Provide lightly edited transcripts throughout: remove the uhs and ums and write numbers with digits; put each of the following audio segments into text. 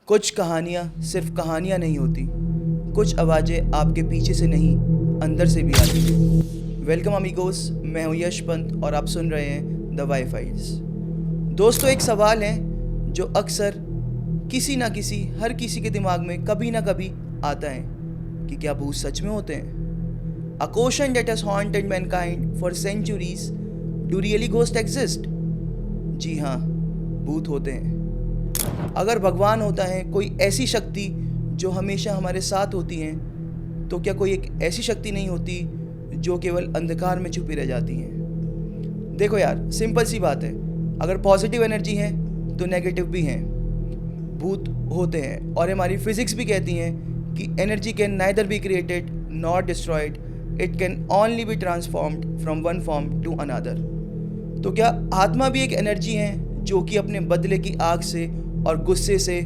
कुछ कहानियाँ सिर्फ कहानियाँ नहीं होती, कुछ आवाज़ें आपके पीछे से नहीं अंदर से भी आती हैं। वेलकम अमीगोस, मैं हूँ यश पंत और आप सुन रहे हैं द वाई फाइल्स। दोस्तों, एक सवाल है जो अक्सर किसी ना किसी हर किसी के दिमाग में कभी ना कभी आता है कि क्या भूत सच में होते हैं? A question that has haunted mankind for centuries. Do really ghosts exist? जी हाँ, भूत होते हैं। अगर भगवान होता है कोई ऐसी शक्ति जो हमेशा हमारे साथ होती है, तो क्या कोई एक ऐसी शक्ति नहीं होती जो केवल अंधकार में छुपी रह जाती है? देखो यार, सिंपल सी बात है, अगर पॉजिटिव एनर्जी है तो नेगेटिव भी हैं। भूत होते हैं और हमारी फिजिक्स भी कहती हैं कि energy can neither be created not destroyed, it can only be transformed from one form to another. तो क्या आत्मा भी एक एनर्जी है जो कि अपने बदले की आग से और गुस्से से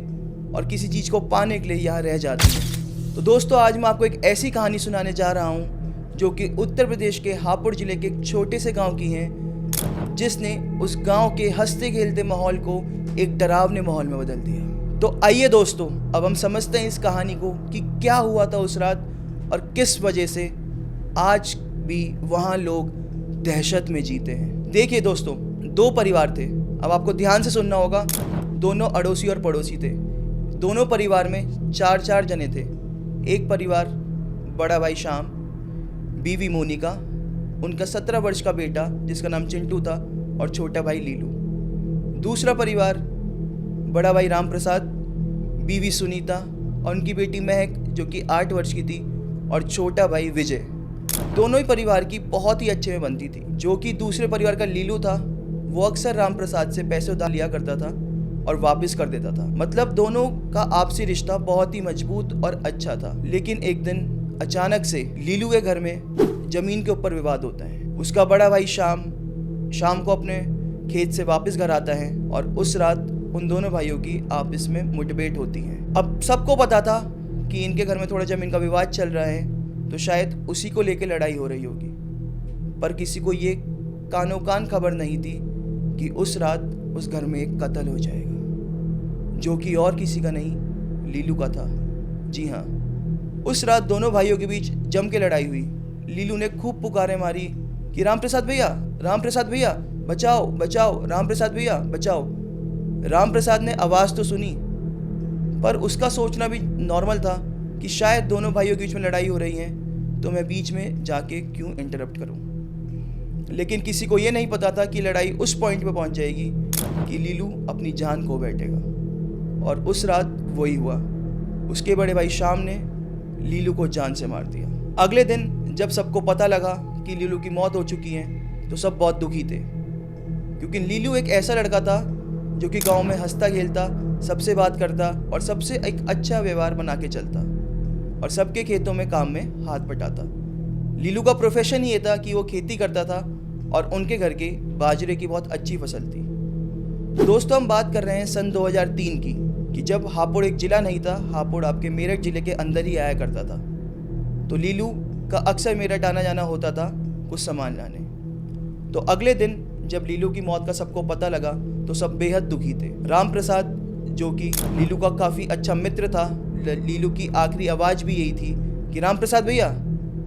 और किसी चीज़ को पाने के लिए यहाँ रह जाती है? तो दोस्तों, आज मैं आपको एक ऐसी कहानी सुनाने जा रहा हूँ जो कि उत्तर प्रदेश के हापुड़ ज़िले के एक छोटे से गांव की है, जिसने उस गांव के हंसते खेलते माहौल को एक डरावने माहौल में बदल दिया। तो आइए दोस्तों, अब हम समझते हैं इस कहानी को कि क्या हुआ था उस रात और किस वजह से आज भी वहाँ लोग दहशत में जीते हैं। देखिए दोस्तों, दो परिवार थे। अब आपको ध्यान से सुनना होगा। दोनों अड़ोसी और पड़ोसी थे। दोनों परिवार में चार जने थे। एक परिवार, बड़ा भाई श्याम, बीवी मोनिका, उनका 17 वर्ष का बेटा जिसका नाम चिंटू था, और छोटा भाई लीलू। दूसरा परिवार, बड़ा भाई राम प्रसाद, बीवी सुनीता और उनकी बेटी महक जो कि 8 वर्ष की थी, और छोटा भाई विजय। दोनों ही परिवार की बहुत ही अच्छे में बनती थी। जो कि दूसरे परिवार का लीलू था, वो अक्सर राम प्रसाद से पैसे उधार लिया करता था और वापस कर देता था। मतलब दोनों का आपसी रिश्ता बहुत ही मजबूत और अच्छा था। लेकिन एक दिन अचानक से लीलू के घर में जमीन के ऊपर विवाद होता है। उसका बड़ा भाई शाम को अपने खेत से वापस घर आता है और उस रात उन दोनों भाइयों की आपस में मुठभेड़ होती है। अब सबको पता था कि इनके घर में थोड़ा जमीन का विवाद चल रहा है, तो शायद उसी को लेकर लड़ाई हो रही होगी। पर किसी को ये कानो कान खबर नहीं थी कि उस रात उस घर में एक कत्ल हो जाएगा, जो कि और किसी का नहीं, लीलू का था। जी हाँ, उस रात दोनों भाइयों के बीच जम के लड़ाई हुई। लीलू ने खूब पुकारें मारी कि राम प्रसाद भैया बचाओ बचाओ, राम प्रसाद भैया बचाओ। राम प्रसाद ने आवाज़ तो सुनी, पर उसका सोचना भी नॉर्मल था कि शायद दोनों भाइयों के बीच में लड़ाई हो रही है, तो मैं बीच में जाके क्यों इंटरप्ट करूं। लेकिन किसी को ये नहीं पता था कि लड़ाई उस पॉइंट पे पहुंच जाएगी कि लीलू अपनी जान खो बैठेगा। और उस रात वही हुआ। उसके बड़े भाई श्याम ने लीलू को जान से मार दिया। अगले दिन जब सबको पता लगा कि लीलू की मौत हो चुकी है, तो सब बहुत दुखी थे, क्योंकि लीलू एक ऐसा लड़का था जो कि गाँव में हंसता खेलता, सबसे बात करता और सबसे एक अच्छा व्यवहार बना के चलता और सबके खेतों में काम में हाथ बटाता। लीलू का प्रोफेशन ही ये था कि वो खेती करता था और उनके घर के बाजरे की बहुत अच्छी फसल थी। दोस्तों, हम बात कर रहे हैं सन 2003 की, कि जब हापुड़ एक ज़िला नहीं था। हापुड़ आपके मेरठ ज़िले के अंदर ही आया करता था। तो लीलू का अक्सर मेरठ आना जाना होता था कुछ सामान लाने। तो अगले दिन जब लीलू की मौत का सबको पता लगा, तो सब बेहद दुखी थे। राम प्रसाद जो कि लीलू का काफ़ी अच्छा मित्र था, लीलू की आखिरी आवाज़ भी यही थी कि राम प्रसाद भैया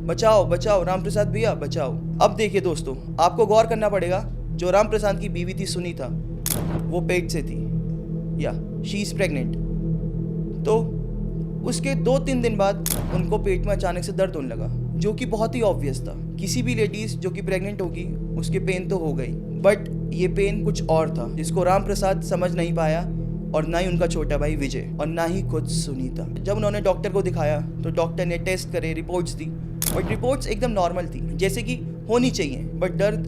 बचाओ बचाओ, राम प्रसाद भैया बचाओ। अब देखिए दोस्तों, आपको गौर करना पड़ेगा, जो राम प्रसाद की बीवी थी सुनीता, वो पेट से थी, या शी इज़ प्रेग्नेंट। तो उसके 2-3 दिन बाद उनको पेट में अचानक से दर्द होने लगा, जो कि बहुत ही ऑब्वियस था। किसी भी लेडीज़ जो कि प्रेग्नेंट होगी उसके पेन तो हो गई, बट ये पेन कुछ और था जिसको राम प्रसाद समझ नहीं पाया, और ना ही उनका छोटा भाई विजय, और ना ही खुद सुनीता। जब उन्होंने डॉक्टर को दिखाया तो डॉक्टर ने टेस्ट करे, रिपोर्ट्स दी, बट रिपोर्ट्स एकदम नॉर्मल थी, जैसे कि होनी चाहिए। बट दर्द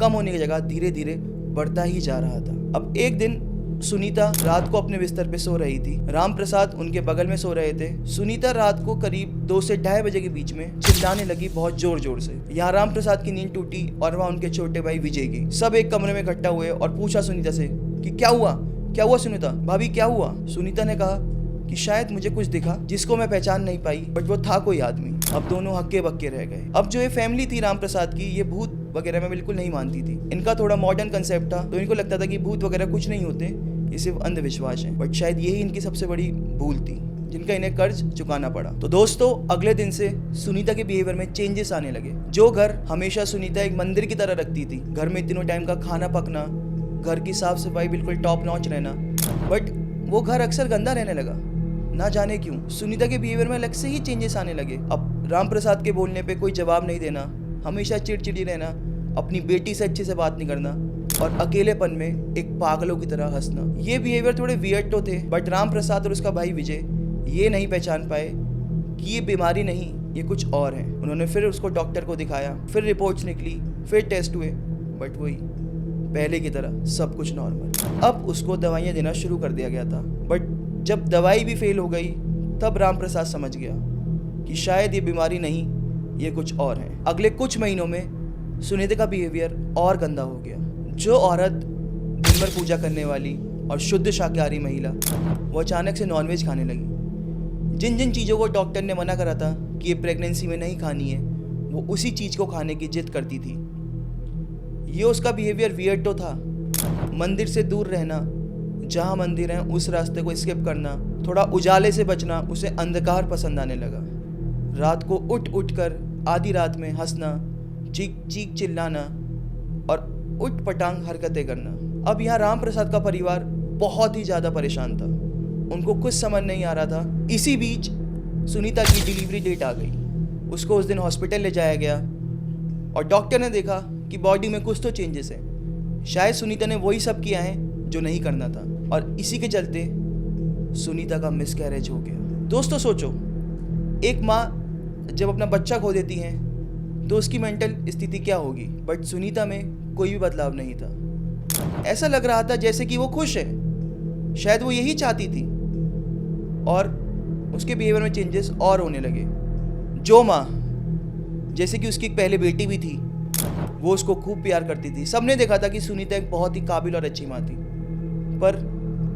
कम होने की जगह धीरे धीरे बढ़ता ही जा रहा था। अब एक दिन सुनीता रात को अपने बिस्तर पे सो रही थी, राम प्रसाद उनके बगल में सो रहे थे। सुनीता रात को करीब 2 से 2:30 बजे के बीच में चिल्लाने लगी बहुत जोर जोर से। यहाँ राम प्रसाद की नींद टूटी और वहाँ उनके छोटे भाई विजय की। सब एक कमरे में इकट्ठा हुए और पूछा सुनीता से कि क्या हुआ सुनीता, भाभी क्या हुआ? सुनीता ने कहा कि शायद मुझे कुछ दिखा जिसको मैं पहचान नहीं पाई, बट वो था कोई आदमी। अब दोनों हक्के बक्के रह गए। अब जो ये फैमिली थी राम प्रसाद की, ये भूत वगैरह में बिल्कुल नहीं मानती थी। इनका थोड़ा मॉडर्न कंसेप्ट था, तो इनको लगता था कि भूत वगैरह कुछ नहीं होते, ये सिर्फ अंधविश्वास है। बट शायद यही इनकी सबसे बड़ी भूल थी जिनका इन्हें कर्ज चुकाना पड़ा। तो दोस्तों, अगले दिन से सुनीता के बिहेवियर में चेंजेस आने लगे। जो घर हमेशा सुनीता एक मंदिर की तरह रखती थी, घर में तीनों टाइम का खाना पकना, घर की साफ सफाई बिल्कुल टॉप नॉच रहना, बट वो घर अक्सर गंदा रहने लगा। ना जाने क्यों सुनीता के बिहेवियर में अलग से ही चेंजेस आने लगे। अब राम प्रसाद के बोलने पे कोई जवाब नहीं देना, हमेशा चिड़चिड़ी रहना, अपनी बेटी से अच्छे से बात नहीं करना और अकेलेपन में एक पागलों की तरह हंसना। ये बिहेवियर थोड़े वियर्ड तो थे, बट राम प्रसाद और उसका भाई विजय ये नहीं पहचान पाए कि ये बीमारी नहीं, ये कुछ और है। उन्होंने फिर उसको डॉक्टर को दिखाया, फिर रिपोर्ट्स निकली, फिर टेस्ट हुए, बट वही पहले की तरह सब कुछ नॉर्मल। अब उसको दवाइयाँ देना शुरू कर दिया गया था, बट जब दवाई भी फेल हो गई तब राम प्रसाद समझ गया कि शायद ये बीमारी नहीं, ये कुछ और है। अगले कुछ महीनों में सुनीता का बिहेवियर और गंदा हो गया। जो औरत दिन भर पूजा करने वाली और शुद्ध शाकाहारी महिला, वो अचानक से नॉनवेज खाने लगी। जिन जिन चीज़ों को डॉक्टर ने मना करा था कि ये प्रेगनेंसी में नहीं खानी है, वो उसी चीज़ को खाने की जिद करती थी। ये उसका बिहेवियर वियर्ड तो था। मंदिर से दूर रहना, जहाँ मंदिर है उस रास्ते को स्किप करना, थोड़ा उजाले से बचना, उसे अंधकार पसंद आने लगा। रात को उठ उठ कर आधी रात में हंसना, चीख चीख चिल्लाना और उठ पटांग हरकतें करना। अब यहाँ राम प्रसाद का परिवार बहुत ही ज़्यादा परेशान था, उनको कुछ समझ नहीं आ रहा था। इसी बीच सुनीता की डिलीवरी डेट आ गई। उसको उस दिन हॉस्पिटल ले जाया गया और डॉक्टर ने देखा कि बॉडी में कुछ तो चेंजेस है। शायद सुनीता ने वही सब किया है जो नहीं करना था और इसी के चलते सुनीता का मिसकैरेज हो गया। दोस्तों सोचो, एक माँ जब अपना बच्चा खो देती है तो उसकी मेंटल स्थिति क्या होगी। बट सुनीता में कोई भी बदलाव नहीं था। ऐसा लग रहा था जैसे कि वो खुश है, शायद वो यही चाहती थी। और उसके बिहेवियर में चेंजेस और होने लगे। जो माँ, जैसे कि उसकी एक पहले बेटी भी थी, वो उसको खूब प्यार करती थी। सबने देखा था कि सुनीता एक बहुत ही काबिल और अच्छी माँ थी, पर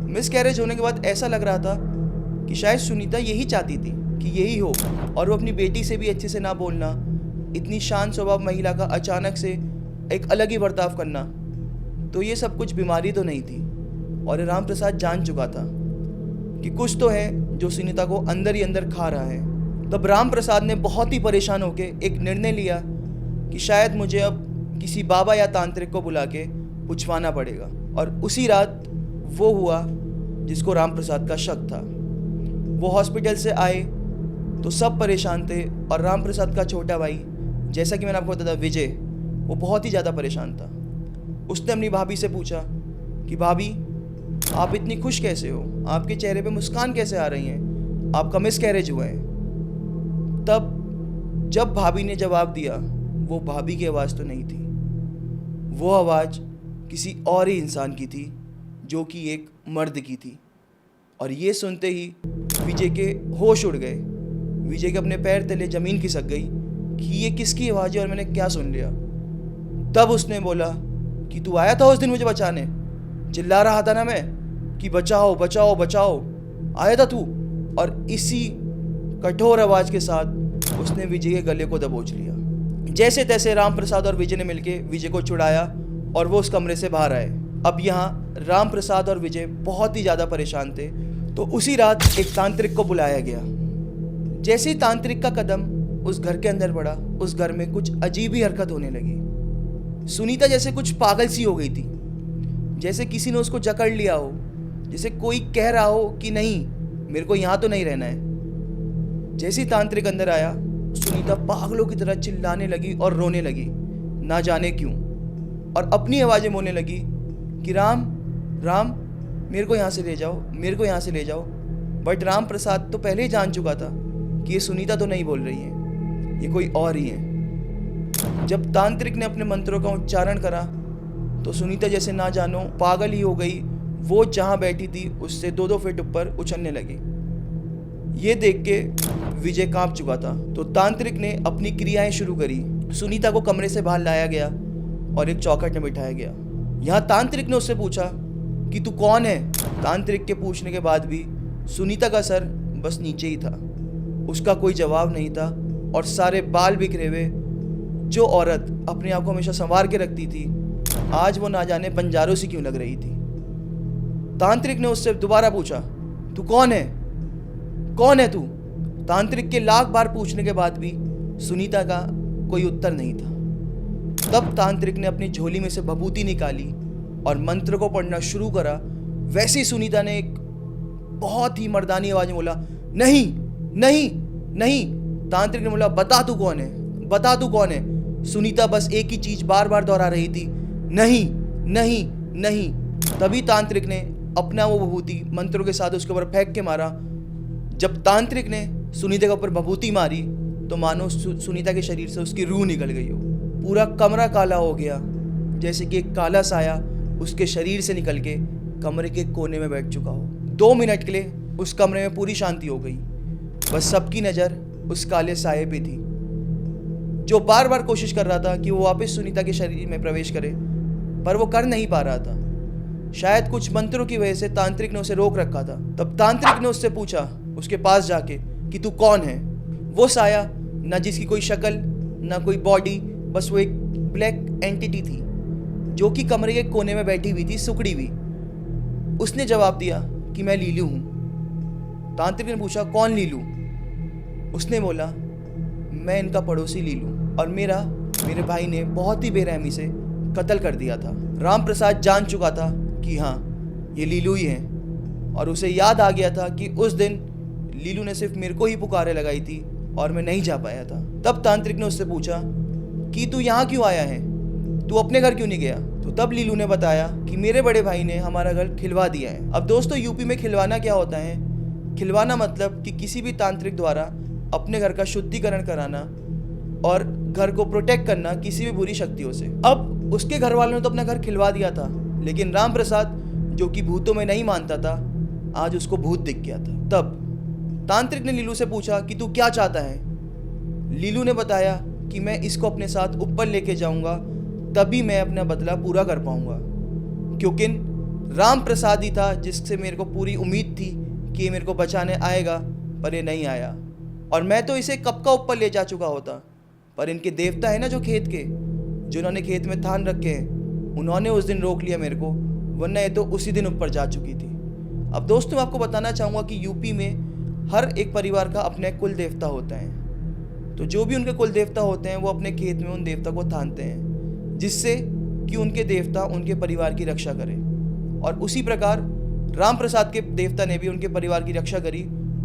मिसकैरेज होने के बाद ऐसा लग रहा था कि शायद सुनीता यही चाहती थी कि यही हो। और वो अपनी बेटी से भी अच्छे से ना बोलना, इतनी शांत स्वभाव महिला का अचानक से एक अलग ही बर्ताव करना, तो ये सब कुछ बीमारी तो नहीं थी। और राम प्रसाद जान चुका था कि कुछ तो है जो सुनीता को अंदर ही अंदर खा रहा है। तब राम प्रसाद ने बहुत ही परेशान होकर एक निर्णय लिया कि शायद मुझे अब किसी बाबा या तांत्रिक को बुला के पूछवाना पड़ेगा। और उसी रात वो हुआ जिसको राम प्रसाद का शक था। वो हॉस्पिटल से आए तो सब परेशान थे और राम प्रसाद का छोटा भाई, जैसा कि मैंने आपको बताया था, विजय, वो बहुत ही ज़्यादा परेशान था। उसने अपनी भाभी से पूछा कि भाभी, आप इतनी खुश कैसे हो, आपके चेहरे पे मुस्कान कैसे आ रही हैं, आपका मिसकैरेज हुआ है। तब जब भाभी ने जवाब दिया, वो भाभी की आवाज़ तो नहीं थी, वो आवाज़ किसी और ही इंसान की थी, जो कि एक मर्द की थी। और ये सुनते ही विजय के होश उड़ गए। विजय के अपने पैर तले ज़मीन खिसक गई कि ये किसकी आवाज़ है और मैंने क्या सुन लिया। तब उसने बोला कि तू आया था उस दिन मुझे बचाने, चिल्ला रहा था ना मैं कि बचाओ बचाओ बचाओ, आया था तू। और इसी कठोर आवाज़ के साथ उसने विजय के गले को दबोच लिया। जैसे तैसे राम प्रसाद और विजय ने मिलकर विजय को छुड़ाया और वो उस कमरे से बाहर आए। अब यहाँ राम प्रसाद और विजय बहुत ही ज़्यादा परेशान थे, तो उसी रात एक तांत्रिक को बुलाया गया। जैसे ही तांत्रिक का कदम उस घर के अंदर पड़ा, उस घर में कुछ अजीब ही हरकत होने लगी। सुनीता जैसे कुछ पागल सी हो गई थी, जैसे किसी ने उसको जकड़ लिया हो, जैसे कोई कह रहा हो कि नहीं, मेरे को यहाँ तो नहीं रहना है। जैसे ही तांत्रिक अंदर आया, सुनीता पागलों की तरह चिल्लाने लगी और रोने लगी, ना जाने क्यों, और अपनी आवाज़ें बोलने लगी कि राम राम, मेरे को यहाँ से ले जाओ, मेरे को यहाँ से ले जाओ। बट राम प्रसाद तो पहले ही जान चुका था कि ये सुनीता तो नहीं बोल रही है, ये कोई और ही है। जब तांत्रिक ने अपने मंत्रों का उच्चारण करा तो सुनीता जैसे ना जानो पागल ही हो गई। वो जहाँ बैठी थी उससे 2-2 फीट ऊपर उछलने लगी। ये देख के विजय कांप चुका था, तो तांत्रिक ने अपनी क्रियाएं शुरू करी। सुनीता को कमरे से बाहर लाया गया और एक चौखट में बिठाया गया। यहाँ तांत्रिक ने उससे पूछा कि तू कौन है। तांत्रिक के पूछने के बाद भी सुनीता का सर बस नीचे ही था, उसका कोई जवाब नहीं था और सारे बाल बिखरे हुए। जो औरत अपने आप को हमेशा संवार के रखती थी, आज वो ना जाने बंजारों सी क्यों लग रही थी। तांत्रिक ने उससे दोबारा पूछा, तू कौन है? कौन है तू? तांत्रिक के लाख बार पूछने के बाद भी सुनीता का कोई उत्तर नहीं था। तब तांत्रिक ने अपनी झोली में से भभूति निकाली और मंत्र को पढ़ना शुरू करा। वैसे ही सुनीता ने एक बहुत ही मर्दानी आवाज में बोला, नहीं नहीं नहीं। तांत्रिक ने बोला, बता तू कौन है, बता तू कौन है। सुनीता बस एक ही चीज बार बार दोहरा रही थी, नहीं नहीं नहीं। तभी तांत्रिक ने अपना वो भभूति मंत्रों के साथ उसके ऊपर फेंक के मारा। जब तांत्रिक ने सुनीता के ऊपर भभूति मारी तो मानो सुनीता के शरीर से उसकी रूह निकल गई हो। पूरा कमरा काला हो गया, जैसे कि एक काला साया उसके शरीर से निकल के कमरे के कोने में बैठ चुका हो। 2 मिनट के लिए उस कमरे में पूरी शांति हो गई। बस सबकी नज़र उस काले साये पे थी, जो बार बार कोशिश कर रहा था कि वो वापस सुनीता के शरीर में प्रवेश करे, पर वो कर नहीं पा रहा था। शायद कुछ मंत्रों की वजह से तांत्रिक ने उसे रोक रखा था। तब तांत्रिक ने उससे पूछा, उसके पास जाके, कि तू कौन है? वो साया, ना जिसकी कोई शक्ल ना कोई बॉडी, बस वो एक ब्लैक एंटिटी थी जो कि कमरे के कोने में बैठी हुई थी, सुकड़ी हुई। उसने जवाब दिया कि मैं लीलू हूँ। तांत्रिक ने पूछा, कौन लीलू? उसने बोला, मैं इनका पड़ोसी लीलू, और मेरे भाई ने बहुत ही बेरहमी से कत्ल कर दिया था। राम प्रसाद जान चुका था कि हाँ, ये लीलू ही है, और उसे याद आ गया था कि उस दिन लीलू ने सिर्फ मेरे को ही पुकारे लगाई थी और मैं नहीं जा पाया था। तब तांत्रिक ने उससे पूछा कि तू यहाँ क्यों आया है, तू अपने घर क्यों नहीं गया? तो तब लीलू ने बताया कि मेरे बड़े भाई ने हमारा घर खिलवा दिया है। अब दोस्तों, यूपी में खिलवाना क्या होता है? खिलवाना मतलब कि किसी भी तांत्रिक द्वारा अपने घर का शुद्धिकरण कराना और घर को प्रोटेक्ट करना किसी भी बुरी शक्तियों से। अब उसके घर वालों ने तो अपना घर खिलवा दिया था, लेकिन राम प्रसाद, जो कि भूतों में नहीं मानता था, आज उसको भूत दिख गया था। तब तांत्रिक ने लीलू से पूछा कि तू क्या चाहता है? लीलू ने बताया कि मैं इसको अपने साथ ऊपर लेके जाऊंगा, तभी मैं अपना बदला पूरा कर पाऊंगा, क्योंकि राम प्रसाद ही था जिससे मेरे को पूरी उम्मीद थी कि ये मेरे को बचाने आएगा, पर ये नहीं आया। और मैं तो इसे कब का ऊपर ले जा चुका होता, पर इनके देवता है ना जो खेत के, जिन्होंने खेत में थान रखे हैं, उन्होंने उस दिन रोक लिया मेरे को, वरना ये तो उसी दिन ऊपर जा चुकी थी। अब दोस्तों, आपको बताना चाहूँगा कि यूपी में हर एक परिवार का अपना कुल देवता होता है। तो जो भी उनके कुल देवता होते हैं वो अपने खेत में उन देवता को थानते हैं, जिससे कि उनके देवता उनके परिवार की रक्षा करें। और उसी प्रकार राम प्रसाद के देवता ने भी उनके परिवार की रक्षा करी,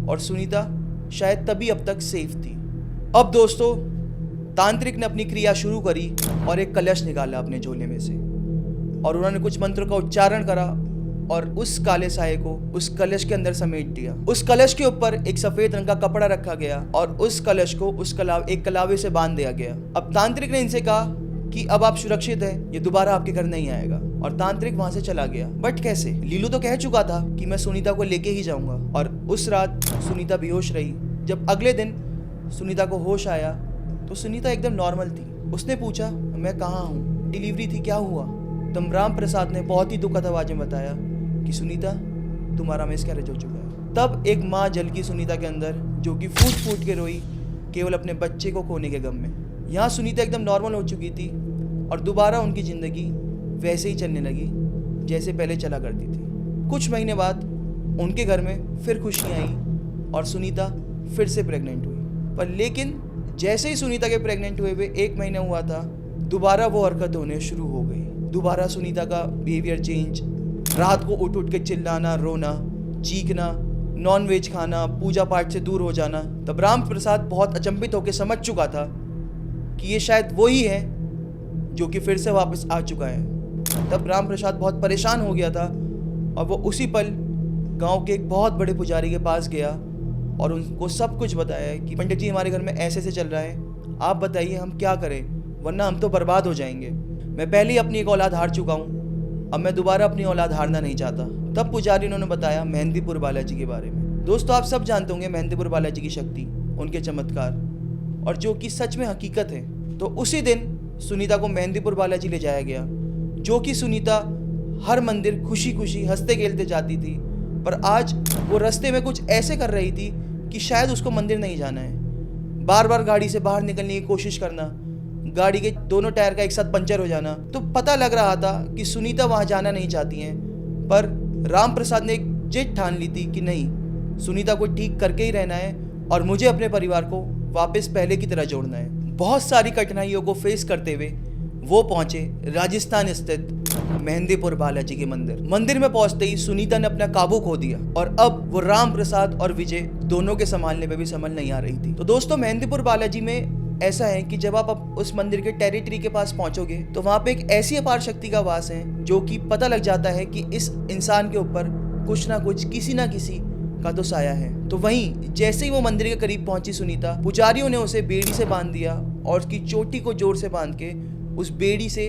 और सुनीता शायद तभी अब तक सेफ थी। अब दोस्तों, तांत्रिक ने अपनी क्रिया शुरू करी और एक कलश निकाला अपने झोले में से, और उन्होंने कुछ मंत्र का उच्चारण करा और उस काले साये को उस कलश के अंदर समेट दिया। उस कलश के ऊपर एक सफेद रंग का कपड़ा रखा गया और उस कलश को एक कलावे से बांध दिया गया। अब तांत्रिक ने इनसे कहा कि अब आप सुरक्षित हैं, ये दोबारा आपके घर नहीं आएगा, और तांत्रिक वहां से चला गया। बट कैसे? लीलू तो कह चुका था कि मैं सुनीता को लेके ही जाऊंगा, और उस रात सुनीता बेहोश रही। जब अगले दिन सुनीता को होश आया तो सुनीता एकदम नॉर्मल थी। उसने पूछा, मैं कहाँ हूँ, डिलीवरी थी, क्या हुआ? तब राम प्रसाद ने बहुत ही दुखद आवाज में बताया कि सुनीता, तुम्हारा मिसकैरेज हो चुका है। तब एक माँ जल की सुनीता के अंदर, जो कि फूट फूट के रोई, केवल अपने बच्चे को खोने के गम में। यहाँ सुनीता एकदम नॉर्मल हो चुकी थी और दोबारा उनकी ज़िंदगी वैसे ही चलने लगी जैसे पहले चला करती थी। कुछ महीने बाद उनके घर में फिर खुशियाँ आई और सुनीता फिर से प्रेग्नेंट हुई। पर लेकिन जैसे ही सुनीता के प्रेग्नेंट हुए हुए 1 महीना हुआ था, दोबारा वो हरकत होने शुरू हो गई। दोबारा सुनीता का बिहेवियर चेंज, रात को उठ उठ के चिल्लाना, रोना, चीखना, नॉन वेज खाना, पूजा पाठ से दूर हो जाना। तब राम प्रसाद बहुत अचंभित होकर समझ चुका था कि ये शायद वही है जो कि फिर से वापस आ चुका है। तब राम प्रसाद बहुत परेशान हो गया था और वो उसी पल गांव के एक बहुत बड़े पुजारी के पास गया और उनको सब कुछ बताया कि पंडित जी, हमारे घर में ऐसे से चल रहा है, आप बताइए हम क्या करें, वरना हम तो बर्बाद हो जाएंगे। मैं पहले ही अपनी एक औलाद हार चुका हूँ, अब मैं दोबारा अपनी औलाद हारना नहीं चाहता। तब पुजारी उन्होंने बताया मेहंदीपुर बालाजी के बारे में। दोस्तों, आप सब जानते होंगे मेहंदीपुर बालाजी की शक्ति, उनके चमत्कार, और जो कि सच में हकीकत है। तो उसी दिन सुनीता को मेहंदीपुर बालाजी ले जाया गया, जो कि सुनीता हर मंदिर खुशी खुशी हंसते खेलते जाती थी, पर आज वो रास्ते में कुछ ऐसे कर रही थी कि शायद उसको मंदिर नहीं जाना है। बार बार गाड़ी से बाहर निकलने की कोशिश करना, गाड़ी के दोनों टायर का एक साथ पंचर हो जाना। तो पता लग रहा था कि सुनीता वहाँ जाना नहीं चाहती हैं, पर राम प्रसाद ने एक जिद ठान ली थी कि नहीं, सुनीता को ठीक करके ही रहना है और मुझे अपने परिवार को वापस पहले की तरह जोड़ना है। बहुत सारी कठिनाइयों को फेस करते हुए वो पहुंचे राजस्थान स्थित मेहंदीपुर बालाजी के मंदिर में पहुंचते ही सुनीता ने अपना काबू खो दिया और अब वो राम प्रसाद और विजय दोनों के संभालने में भी संभल नहीं आ रही थी। तो दोस्तों, मेहंदीपुर बालाजी में ऐसा है कि जब आप उस मंदिर के टेरिटरी के पास पहुंचोगे तो वहां पे एक ऐसी अपार शक्ति का वास है जो कि पता लग जाता है कि इस इंसान के ऊपर कुछ ना कुछ, किसी ना किसी का तो साया है। तो वहीं जैसे ही वो मंदिर के करीब पहुंची सुनीता, पुजारियों ने उसे बेड़ी से बांध दिया और उसकी चोटी को जोर से बांध के उस बेड़ी से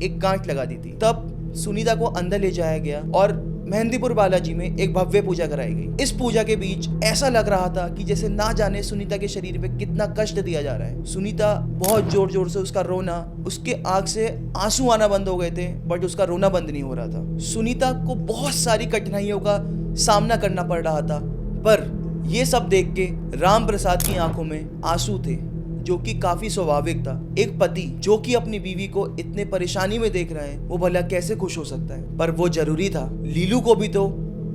एक गांठ लगा दी थी। तब सुनीता को अंदर ले जाया गया और मेहंदीपुर बालाजी में एक भव्य पूजा कराई गई। इस पूजा के बीच ऐसा लग रहा था कि जैसे ना जाने सुनीता के शरीर पे कितना कष्ट दिया जा रहा है। सुनीता बहुत जोर जोर से उसका रोना, उसके आंख से आंसू आना बंद हो गए थे, बट उसका रोना बंद नहीं हो रहा था। सुनीता को बहुत सारी कठिनाइयों का सामना करना पड़ रहा था, पर ये सब देख के राम प्रसाद की आंखों में आंसू थे, जो कि काफी स्वाभाविक था। एक पति जो कि अपनी बीवी को इतने परेशानी में देख रहे हैं, वो भला कैसे खुश हो सकता है। पर वो जरूरी था, लीलू को भी तो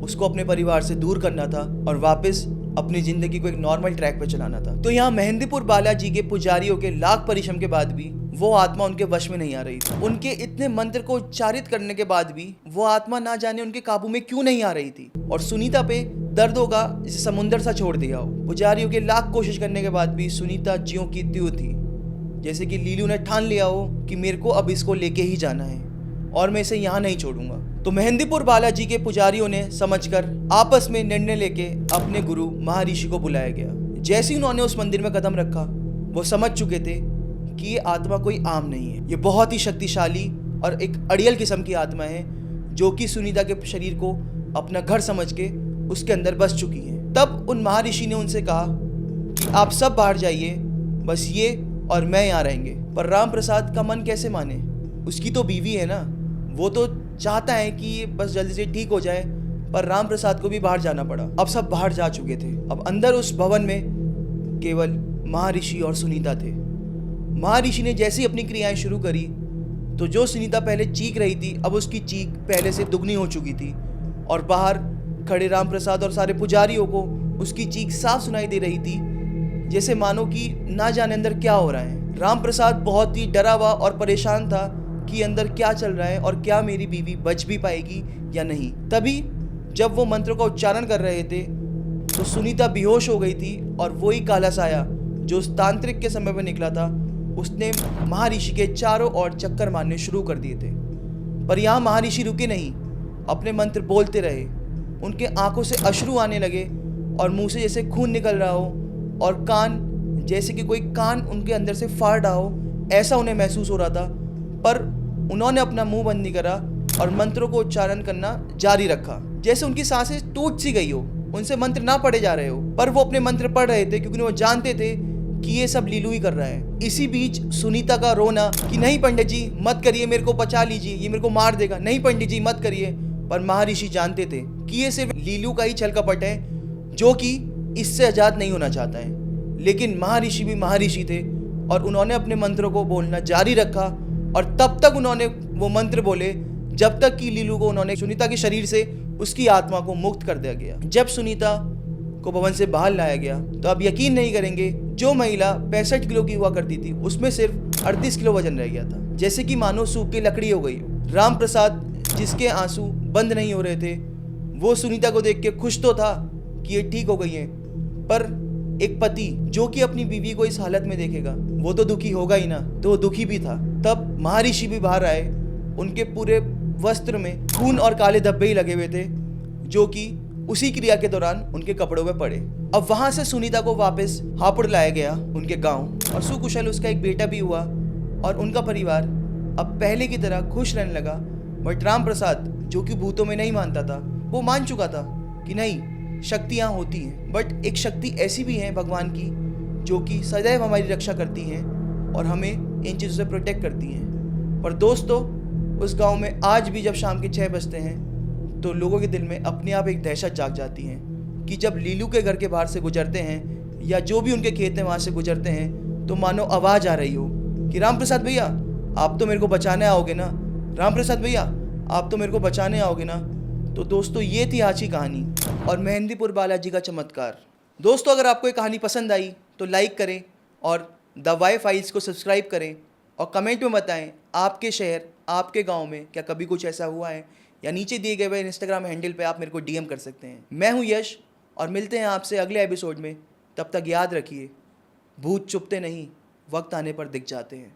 उसको अपने परिवार से दूर करना था और वापस अपनी जिंदगी को एक नॉर्मल ट्रैक पे चलाना था। तो यहाँ मेहंदीपुर बालाजी के पुजारियों के लाख परिश्रम के बाद भी वो आत्मा उनके वश में नहीं आ रही थी। उनके इतने मंत्र को उच्चारित करने के बाद भी वो आत्मा ना जाने उनके काबू में क्यों नहीं आ रही थी और सुनीता पे दर्दों का जैसे समुंदर सा छोड़ दिया हो। पुजारियों के लाख कोशिश करने के बाद भी सुनीता ज्यों की त्यों थी, जैसे कि लीलू ने ठान लिया हो कि मेरे को अब इसको लेके ही जाना है और मैं इसे यहाँ नहीं छोड़ूंगा। तो मेहंदीपुर बालाजी के पुजारियों ने समझकर आपस में निर्णय लेके अपने गुरु महर्षि को बुलाया गया। जैसे ही उन्होंने उस मंदिर में कदम रखा, वो समझ चुके थे कि ये आत्मा कोई आम नहीं है, ये बहुत ही शक्तिशाली और एक अड़ियल किस्म की आत्मा है जो कि सुनीता के शरीर को अपना घर समझ के उसके अंदर बस चुकी है। तब उन महर्षि ने उनसे कहा कि आप सब बाहर जाइए, बस ये और मैं यहाँ रहेंगे। पर राम प्रसाद का मन कैसे माने, उसकी तो बीवी है ना, वो तो चाहता है कि ये बस जल्दी से ठीक हो जाए, पर राम प्रसाद को भी बाहर जाना पड़ा। अब सब बाहर जा चुके थे। अब अंदर उस भवन में केवल महर्षि और सुनीता थे। महर्षि ने जैसे ही अपनी क्रियाएं शुरू करी तो जो सुनीता पहले चीख रही थी, अब उसकी चीख पहले से दुगनी हो चुकी थी और बाहर खड़े राम प्रसाद और सारे पुजारियों को उसकी चीख साफ सुनाई दे रही थी, जैसे मानो कि ना जाने अंदर क्या हो रहा है। राम प्रसाद बहुत ही डरा हुआ और परेशान था कि अंदर क्या चल रहा है और क्या मेरी बीवी बच भी पाएगी या नहीं। तभी जब वो मंत्र का उच्चारण कर रहे थे तो सुनीता बेहोश हो गई थी और वही काला साया जो उस तांत्रिक के समय में निकला था, उसने महर्षि के चारों ओर चक्कर मारने शुरू कर दिए थे। पर यहाँ महर्षि रुके नहीं, अपने मंत्र बोलते रहे। उनके आंखों से अश्रु आने लगे और मुंह से जैसे खून निकल रहा हो और कान जैसे कि कोई कान उनके अंदर से फाड़ रहा हो, ऐसा उन्हें महसूस हो रहा था। पर उन्होंने अपना मुंह बंद नहीं करा और मंत्रों को उच्चारण करना जारी रखा, जैसे उनकी सांसें टूट सी गई हो, उनसे मंत्र ना पढ़े जा रहे हो। पर वो अपने मंत्र पढ़ रहे थे क्योंकि वो जानते थे कि ये सब लीलू ही कर रहा है। इसी बीच सुनीता का रोना कि नहीं पंडित जी मत करिए, मेरे को बचा लीजिए, ये मेरे को मार देगा, नहीं पंडित जी मत करिए। पर महर्षि जानते थे कि ये सिर्फ लीलू का ही छल कपट है जो कि इससे आजाद नहीं होना चाहता है। लेकिन महर्षि भी महर्षि थे और उन्होंने अपने मंत्रों को बोलना जारी रखा और तब तक उन्होंने वो मंत्र बोले जब तक कि लीलू को उन्होंने सुनीता के शरीर से उसकी आत्मा को मुक्त कर दिया गया। जब सुनीता को भवन से बाहर लाया गया तो आप यकीन नहीं करेंगे, जो महिला 65 किलो की हुआ करती थी उसमें सिर्फ 38 किलो वजन रह गया था, जैसे कि मानो सूख के लकड़ी हो गई। राम प्रसाद जिसके आंसू बंद नहीं हो रहे थे, वो सुनीता को देख के खुश तो था कि ये ठीक हो गई है, पर एक पति जो कि अपनी बीवी को इस हालत में देखेगा वो तो दुखी होगा ही ना, तो वो दुखी भी था। तब महर्षि भी बाहर आए, उनके पूरे वस्त्र में खून और काले धब्बे ही लगे हुए थे जो कि उसी क्रिया के दौरान उनके कपड़ों में पड़े। अब वहां से सुनीता को वापस हापुड़ लाया गया उनके गांव और सुकुशल उसका एक बेटा भी हुआ और उनका परिवार अब पहले की तरह खुश रहने लगा। बट राम प्रसाद जो कि भूतों में नहीं मानता था, वो मान चुका था कि नहीं, शक्तियाँ होती हैं, बट एक शक्ति ऐसी भी है भगवान की जो कि सदैव हमारी रक्षा करती हैं और हमें इन चीज़ों से प्रोटेक्ट करती हैं। पर दोस्तों, उस गांव में आज भी जब शाम के 6 बजते हैं तो लोगों के दिल में अपने आप एक दहशत जाग जाती है कि जब लीलू के घर के बाहर से गुजरते हैं या जो भी उनके खेत हैं वहाँ से गुजरते हैं तो मानो आवाज़ आ रही हो कि राम प्रसाद भैया आप तो मेरे को बचाने आओगे ना, राम प्रसाद भैया आप तो मेरे को बचाने आओगे ना। तो दोस्तों ये थी आज की कहानी और मेहंदीपुर बालाजी का चमत्कार। दोस्तों अगर आपको ये कहानी पसंद आई तो लाइक करें और द वाई फाइल्स को सब्सक्राइब करें और कमेंट में बताएं आपके शहर आपके गांव में क्या कभी कुछ ऐसा हुआ है, या नीचे दिए गए हुए इंस्टाग्राम हैंडल पे आप मेरे को डीएम कर सकते हैं। मैं हूं यश और मिलते हैं आपसे अगले एपिसोड में। तब तक याद रखिए, भूत चुपते नहीं, वक्त आने पर दिख जाते हैं।